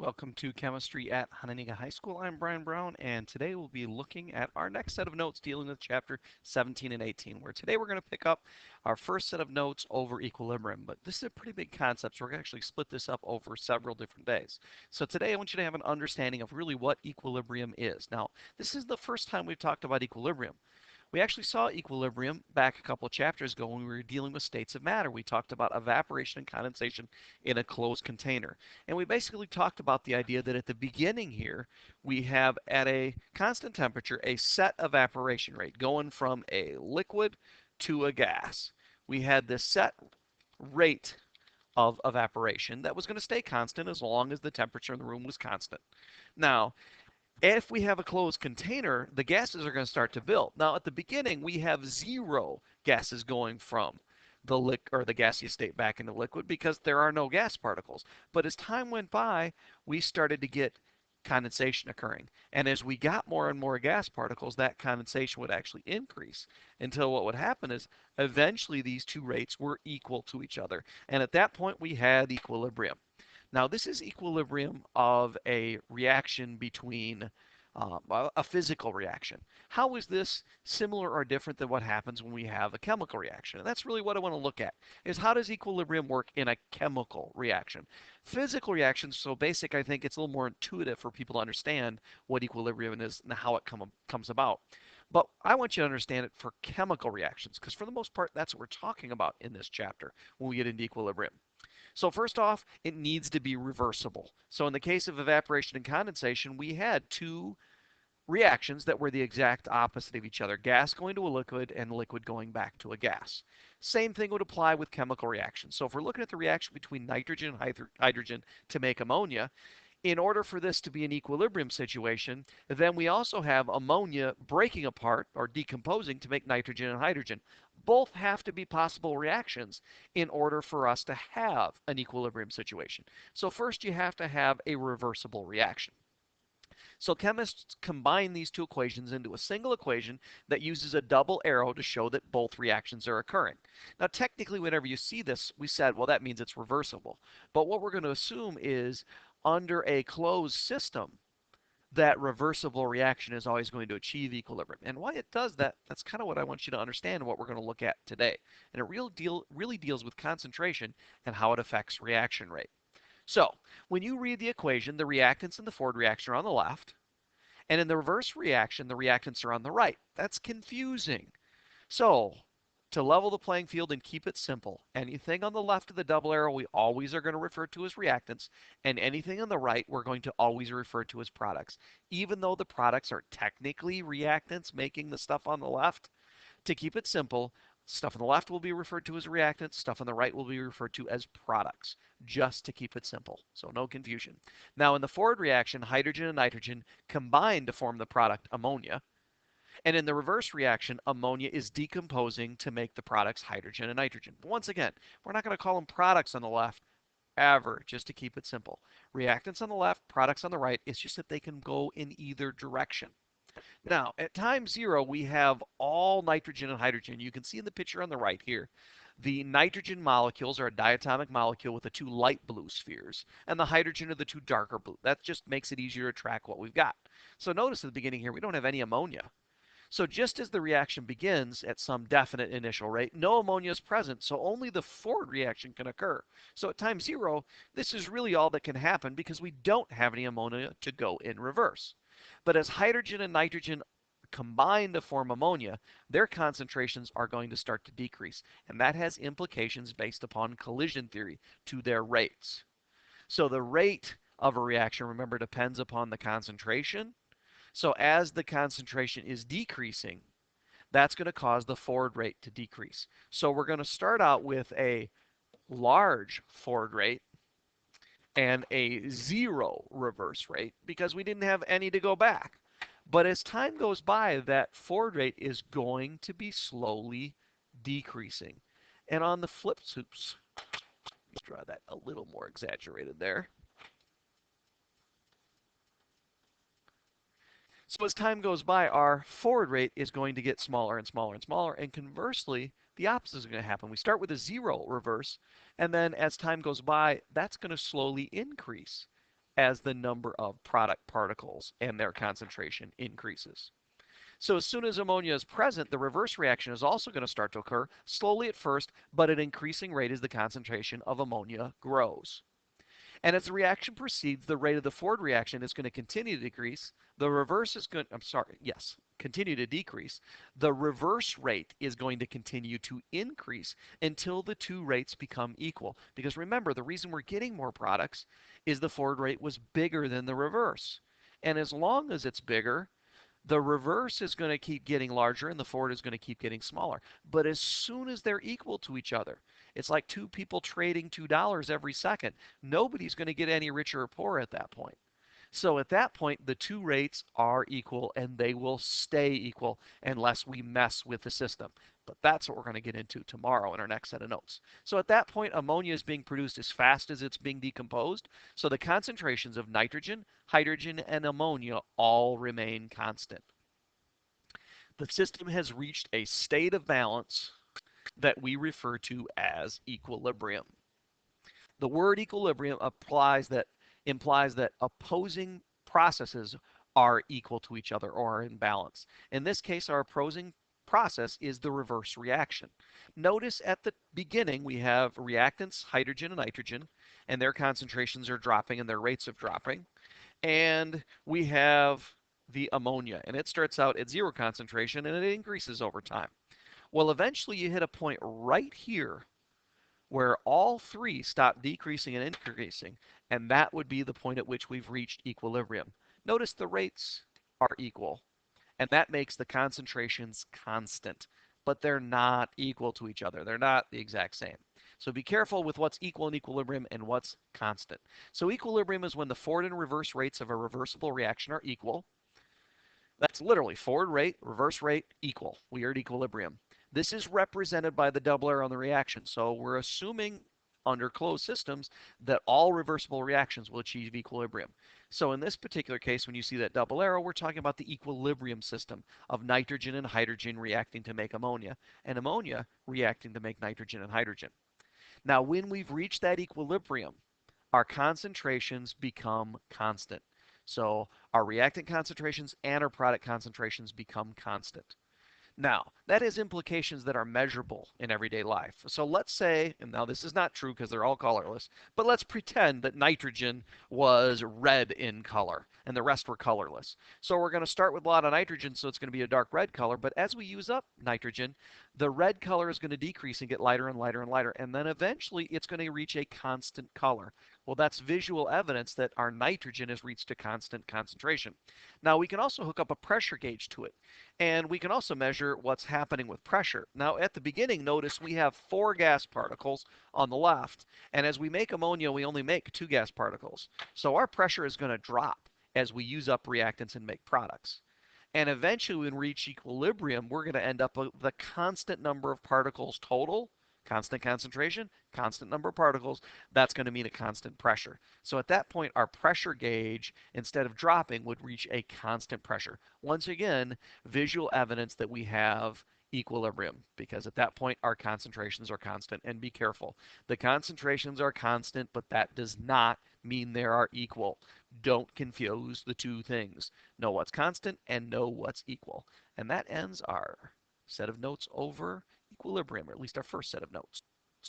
Welcome to Chemistry at Hananiga High School. I'm Brian Brown, and today we'll be looking at our next set of notes dealing with chapter 17 and 18, where today we're going to pick up our first set of notes over equilibrium. But this is a pretty big concept, so we're going to actually split this up over several different days. So today I want you to have an understanding of really what equilibrium is. Now, this is the first time we've talked about equilibrium. We actually saw equilibrium back a couple of chapters ago when we were dealing with states of matter. We talked about evaporation and condensation in a closed container. And we basically talked about the idea that at the beginning here, we have at a constant temperature a set evaporation rate going from a liquid to a gas. We had this set rate of evaporation that was going to stay constant as long as the temperature in the room was constant. Now, if we have a closed container, the gases are going to start to build. Now, at the beginning, we have zero gases going from the gaseous state back into liquid because there are no gas particles. But as time went by, we started to get condensation occurring. And as we got more and more gas particles, that condensation would actually increase until what would happen is eventually these two rates were equal to each other. And at that point, we had equilibrium. Now, this is equilibrium of a reaction between a physical reaction. How is this similar or different than what happens when we have a chemical reaction? And that's really what I want to look at, is how does equilibrium work in a chemical reaction? Physical reactions, so basic, I think it's a little more intuitive for people to understand what equilibrium is and how it comes about. But I want you to understand it for chemical reactions, because for the most part, that's what we're talking about in this chapter when we get into equilibrium. So first off, it needs to be reversible. So in the case of evaporation and condensation, we had two reactions that were the exact opposite of each other. Gas going to a liquid and liquid going back to a gas. Same thing would apply with chemical reactions. So if we're looking at the reaction between nitrogen and hydrogen to make ammonia, in order for this to be an equilibrium situation, then we also have ammonia breaking apart or decomposing to make nitrogen and hydrogen. Both have to be possible reactions in order for us to have an equilibrium situation. So first you have to have a reversible reaction. So chemists combine these two equations into a single equation that uses a double arrow to show that both reactions are occurring. Now, technically, whenever you see this, we said, well, that means it's reversible. But what we're going to assume is under a closed system, that reversible reaction is always going to achieve equilibrium. And why it does that, that's kind of what I want you to understand and what we're going to look at today. And it really deals with concentration and how it affects reaction rate. So when you read the equation, the reactants in the forward reaction are on the left, and in the reverse reaction, the reactants are on the right. That's confusing. So to level the playing field and keep it simple, anything on the left of the double arrow we always are going to refer to as reactants, and anything on the right we're going to always refer to as products. Even though the products are technically reactants making the stuff on the left, to keep it simple, stuff on the left will be referred to as reactants, stuff on the right will be referred to as products, just to keep it simple, so no confusion. Now in the forward reaction, hydrogen and nitrogen combine to form the product ammonia. And in the reverse reaction, ammonia is decomposing to make the products hydrogen and nitrogen. But once again, we're not going to call them products on the left ever, just to keep it simple. Reactants on the left, products on the right. It's just that they can go in either direction. Now, at time zero, we have all nitrogen and hydrogen. You can see in the picture on the right here, the nitrogen molecules are a diatomic molecule with the two light blue spheres, and the hydrogen are the two darker blue. That just makes it easier to track what we've got. So notice at the beginning here, we don't have any ammonia. So just as the reaction begins at some definite initial rate, no ammonia is present, so only the forward reaction can occur. So at time zero, this is really all that can happen because we don't have any ammonia to go in reverse. But as hydrogen and nitrogen combine to form ammonia, their concentrations are going to start to decrease. And that has implications based upon collision theory to their rates. So the rate of a reaction, remember, depends upon the concentration. So as the concentration is decreasing, that's going to cause the forward rate to decrease. So we're going to start out with a large forward rate and a zero reverse rate because we didn't have any to go back. But as time goes by, that forward rate is going to be slowly decreasing. And on the flip, oops, let's draw that a little more exaggerated there. So as time goes by, our forward rate is going to get smaller and smaller and smaller. And conversely, the opposite is going to happen. We start with a zero reverse, and then as time goes by, that's going to slowly increase as the number of product particles and their concentration increases. So as soon as ammonia is present, the reverse reaction is also going to start to occur, slowly at first, but at an increasing rate as the concentration of ammonia grows. And as the reaction proceeds, the rate of the forward reaction is going to continue to decrease. The reverse is going, I'm sorry, yes, continue to decrease. The reverse rate is going to continue to increase until the two rates become equal. Because remember, the reason we're getting more products is the forward rate was bigger than the reverse. And as long as it's bigger, the reverse is going to keep getting larger and the forward is going to keep getting smaller. But as soon as they're equal to each other, it's like two people trading $2 every second. Nobody's going to get any richer or poorer at that point. So at that point, the two rates are equal and they will stay equal unless we mess with the system. But that's what we're going to get into tomorrow in our next set of notes. So at that point, ammonia is being produced as fast as it's being decomposed. So the concentrations of nitrogen, hydrogen, and ammonia all remain constant. The system has reached a state of balance that we refer to as equilibrium. The word equilibrium implies that opposing processes are equal to each other or are in balance. In this case, our opposing process is the reverse reaction. Notice at the beginning we have reactants, hydrogen and nitrogen, and their concentrations are dropping and their rates of dropping. And we have the ammonia, and it starts out at zero concentration and it increases over time. Well, eventually you hit a point right here where all three stop decreasing and increasing, and that would be the point at which we've reached equilibrium. Notice the rates are equal, and that makes the concentrations constant, but they're not equal to each other. They're not the exact same. So be careful with what's equal in equilibrium and what's constant. So equilibrium is when the forward and reverse rates of a reversible reaction are equal. That's literally forward rate, reverse rate, equal. We are at equilibrium. This is represented by the double arrow on the reaction. So we're assuming under closed systems that all reversible reactions will achieve equilibrium. So in this particular case, when you see that double arrow, we're talking about the equilibrium system of nitrogen and hydrogen reacting to make ammonia, and ammonia reacting to make nitrogen and hydrogen. Now, when we've reached that equilibrium, our concentrations become constant. So our reactant concentrations and our product concentrations become constant. Now, that has implications that are measurable in everyday life. So let's say, and now this is not true because they're all colorless, but let's pretend that nitrogen was red in color and the rest were colorless. So we're going to start with a lot of nitrogen, so it's going to be a dark red color. But as we use up nitrogen, the red color is going to decrease and get lighter and lighter and lighter. And then eventually it's going to reach a constant color. Well, that's visual evidence that our nitrogen has reached a constant concentration. Now, we can also hook up a pressure gauge to it. And we can also measure what's happening with pressure. Now, at the beginning, notice we have 4 gas particles on the left. And as we make ammonia, we only make 2 gas particles. So our pressure is going to drop as we use up reactants and make products. And eventually, when we reach equilibrium, we're going to end up with the constant number of particles total, constant concentration, constant number of particles. That's going to mean a constant pressure. So at that point, our pressure gauge, instead of dropping, would reach a constant pressure. Once again, visual evidence that we have equilibrium, because at that point our concentrations are constant. And be careful, the concentrations are constant, but that does not mean they are equal. Don't confuse the two things. Know what's constant and know what's equal. And that ends our set of notes over equilibrium, or at least our first set of notes.